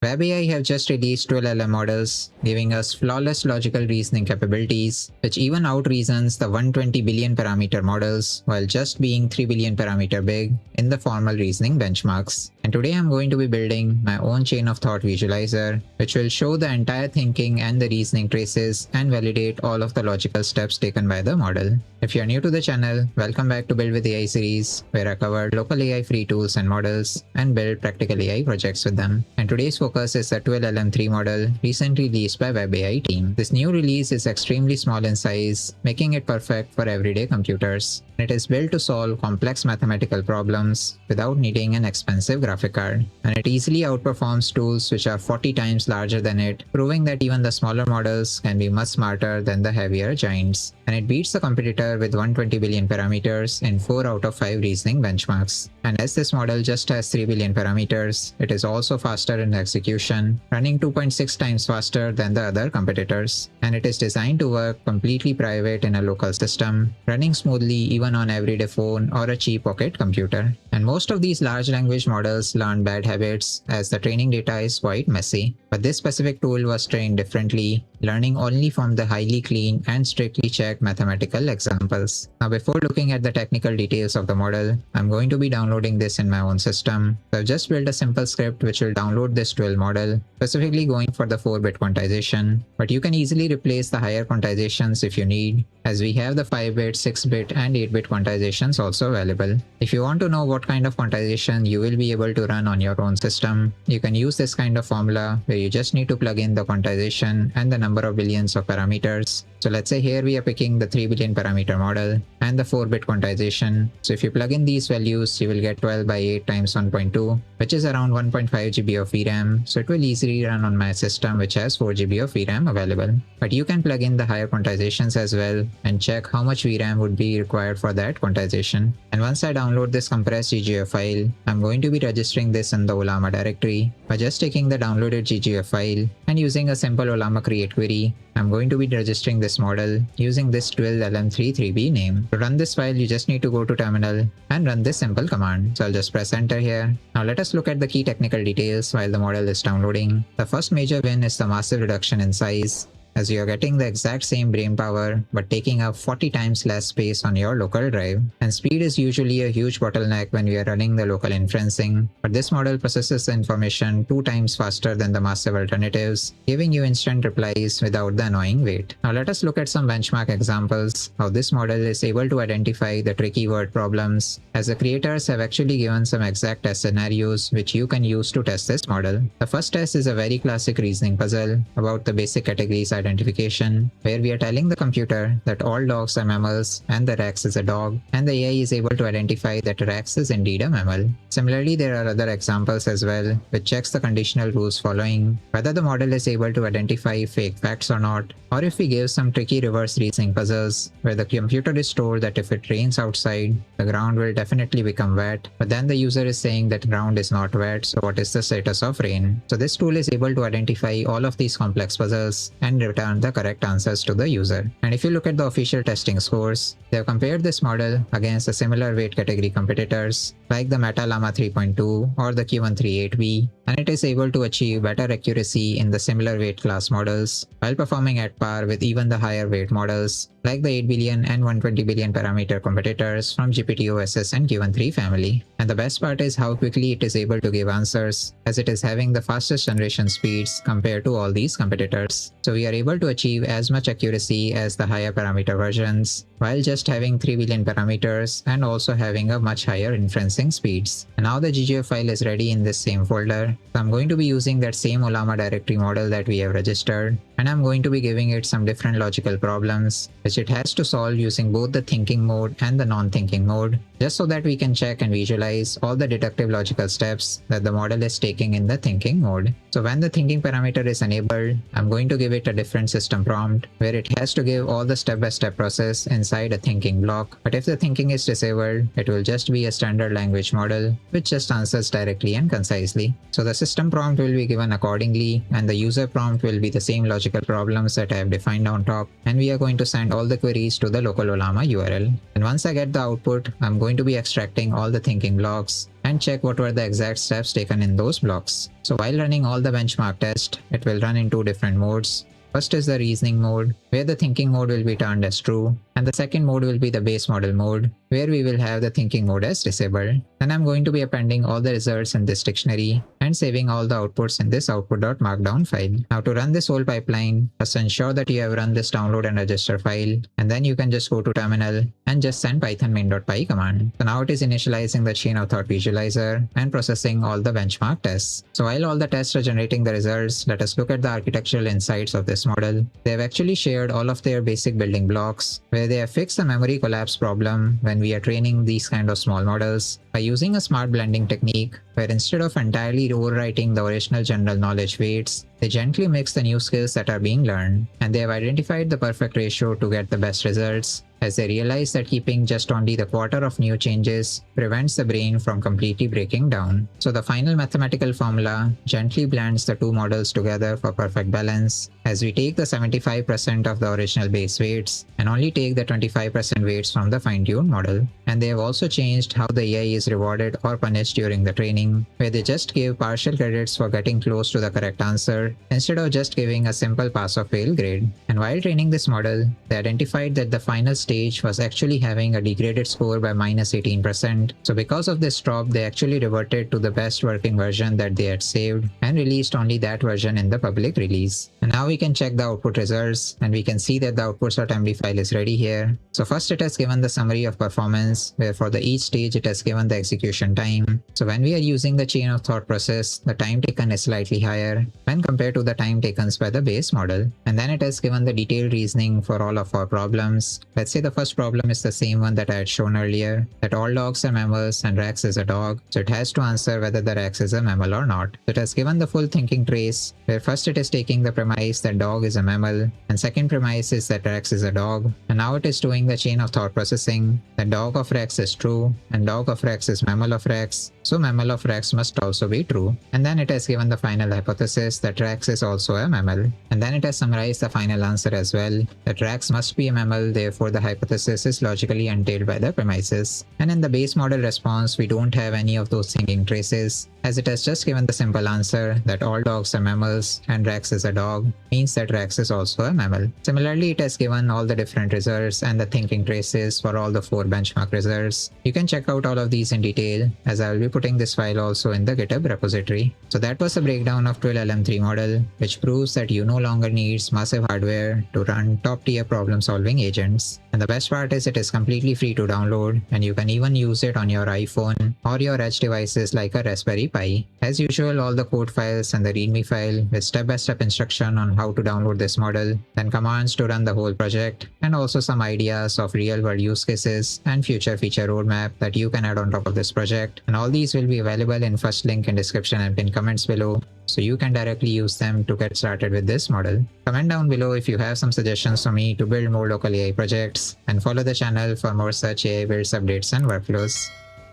WebAI have just released TwIL-LM models, giving us flawless logical reasoning capabilities, which even out-reasons the 120 billion parameter models while just being 3 billion parameter big in the formal reasoning benchmarks. And today I'm going to be building my own chain of thought visualizer, which will show the entire thinking and the reasoning traces and validate all of the logical steps taken by the model. If you're new to the channel, welcome back to Build with AI series, where I cover local AI free tools and models and build practical AI projects with them. And today's focus is the TwIL-LM 3 model recently released by WebAI team. This new release is extremely small in size, making it perfect for everyday computers. It is built to solve complex mathematical problems without needing an expensive graphic card, and it easily outperforms tools which are 40 times larger than it, proving that even the smaller models can be much smarter than the heavier giants. And it beats the competitor with 120 billion parameters in 4 out of 5 reasoning benchmarks. And as this model just has 3 billion parameters, it is also faster in execution, running 2.6 times faster than the other competitors. And it is designed to work completely private in a local system, running smoothly even on everyday phone or a cheap pocket computer. And most of these large language models learn bad habits as the training data is quite messy. But this specific tool was trained differently, learning only from the highly clean and strictly checked mathematical examples. Now before looking at the technical details of the model, I'm going to be downloading this in my own system. So I've just built a simple script which will download this TwIL model, specifically going for the 4-bit quantization. But you can easily replace the higher quantizations if you need, as we have the 5-bit, 6-bit and 8-bit quantizations also available. If you want to know what kind of quantization you will be able to run on your own system, you can use this kind of formula where you just need to plug in the quantization and the number of billions of parameters. So let's say here we are picking the 3 billion parameter model and the 4-bit quantization. So if you plug in these values, you will get 12 by 8 times 1.2, which is around 1.5 GB of VRAM. So it will easily run on my system which has 4 GB of VRAM available. But you can plug in the higher quantizations as well and check how much VRAM would be required for that quantization. And once I download this compressed GGF file, I'm going to be registering this in the Ollama directory by just taking the downloaded GGF file and using a simple Ollama create query. I'm going to be registering this model using this TwIL-LM 3.3b name. To run this file, you just need to go to terminal and run this simple command. So I'll just press enter here. Now let us look at the key technical details while the model is downloading. The first major win is the massive reduction in size, as you are getting the exact same brain power but taking up 40 times less space on your local drive. And speed is usually a huge bottleneck when we are running the local inferencing, but this model processes the information 2 times faster than the massive alternatives, giving you instant replies without the annoying wait. Now let us look at some benchmark examples how this model is able to identify the tricky word problems, as the creators have actually given some exact test scenarios which you can use to test this model. The first test is a very classic reasoning puzzle about the basic categories identification, where we are telling the computer that all dogs are mammals and the Rex is a dog, and the AI is able to identify that Rex is indeed a mammal. Similarly, there are other examples as well, which checks the conditional rules following whether the model is able to identify fake facts or not, or if we give some tricky reverse reasoning puzzles where the computer is told that if it rains outside, the ground will definitely become wet, but then the user is saying that ground is not wet, so what is the status of rain? So this tool is able to identify all of these complex puzzles and return the correct answers to the user. And if you look at the official testing scores, they have compared this model against the similar weight category competitors like the Meta Llama 3.2 or the Q138B, and it is able to achieve better accuracy in the similar weight class models while performing at par with even the higher weight models like the 8 billion and 120 billion parameter competitors from GPT-OSS and Q13 family. And the best part is how quickly it is able to give answers, as it is having the fastest generation speeds compared to all these competitors. So we are able to achieve as much accuracy as the higher parameter versions while just having 3 billion parameters and also having a much higher inferencing speeds. And now the GGF file is ready in this same folder. So I'm going to be using that same Ollama directory model that we have registered, and I'm going to be giving it some different logical problems which it has to solve using both the thinking mode and the non-thinking mode, just so that we can check and visualize all the deductive logical steps that the model is taking in the thinking mode. So when the thinking parameter is enabled, I'm going to give it a different system prompt where it has to give all the step-by-step process inside inside a thinking block, but if the thinking is disabled, it will just be a standard language model which just answers directly and concisely. So the system prompt will be given accordingly, and the user prompt will be the same logical problems that I have defined on top, and we are going to send all the queries to the local Ollama URL. And once I get the output, I'm going to be extracting all the thinking blocks and check what were the exact steps taken in those blocks. So while running all the benchmark tests, it will run in two different modes. First is the reasoning mode, where the thinking mode will be turned as true, and the second mode will be the base model mode, where we will have the thinking mode as disabled. Then I'm going to be appending all the results in this dictionary and saving all the outputs in this output.markdown file. Now to run this whole pipeline, first ensure that you have run this download and register file, and then you can just go to terminal and just send python main.py command. So now it is initializing the chain of thought visualizer and processing all the benchmark tests. So while all the tests are generating the results, let us look at the architectural insights of this model. They have actually shared all of their basic building blocks, where they have fixed the memory collapse problem when we are training these kind of small models by using a smart blending technique, where instead of entirely overwriting the original general knowledge weights, they gently mix the new skills that are being learned, and they have identified the perfect ratio to get the best results, as they realize that keeping just only the quarter of new changes prevents the brain from completely breaking down. So the final mathematical formula gently blends the two models together for perfect balance, as we take the 75% of the original base weights and only take the 25% weights from the fine-tuned model. And they have also changed how the AI is rewarded or punished during the training, where they just give partial credits for getting close to the correct answer instead of just giving a simple pass or fail grade. And while training this model, they identified that the final stage was actually having a degraded score by -18%. So because of this drop, they actually reverted to the best working version that they had saved and released only that version in the public release. And now we can check the output results, and we can see that the outputs.md file is ready here. So first it has given the summary of performance, where for each stage it has given the execution time. So when we are using the chain of thought process, the time taken is slightly higher when compared to the time taken by the base model. And then it has given the detailed reasoning for all of our problems. Let's say the first problem is the same one that I had shown earlier, that all dogs are mammals and Rex is a dog. So it has to answer whether the Rex is a mammal or not. So it has given the full thinking trace, where first it is taking the premise that dog is a mammal, and second premise is that Rex is a dog. And now it is doing the chain of thought processing, that dog of Rex is true, and dog of Rex is mammal of Rex, so mammal of Rex must also be true. And then it has given the final hypothesis that Rex is also a mammal. And then it has summarized the final answer as well, that Rex must be a mammal, therefore the hypothesis is logically entailed by the premises. And in the base model response, we don't have any of those thinking traces, as it has just given the simple answer that all dogs are mammals and Rex is a dog, means that Rex is also a mammal. Similarly, it has given all the different results and the thinking traces for all the 4 benchmark results. You can check out all of these in detail, as I will be putting this file also in the GitHub repository. So that was a breakdown of TwIL-LM 3 model, which proves that you no longer needs massive hardware to run top tier problem solving agents. And the best part is it is completely free to download, and you can even use it on your iPhone or your edge devices like a Raspberry Pi. As usual, all the code files and the readme file with step-by-step instruction on how to download this model, then commands to run the whole project, and also some ideas of real-world use cases and future feature roadmap that you can add on top of this project. And all these will be available in first link in description and pinned comments below, so you can directly use them to get started with this model. Comment down below if you have some suggestions for me to build more local AI projects, and follow the channel for more such AI builds, updates and workflows.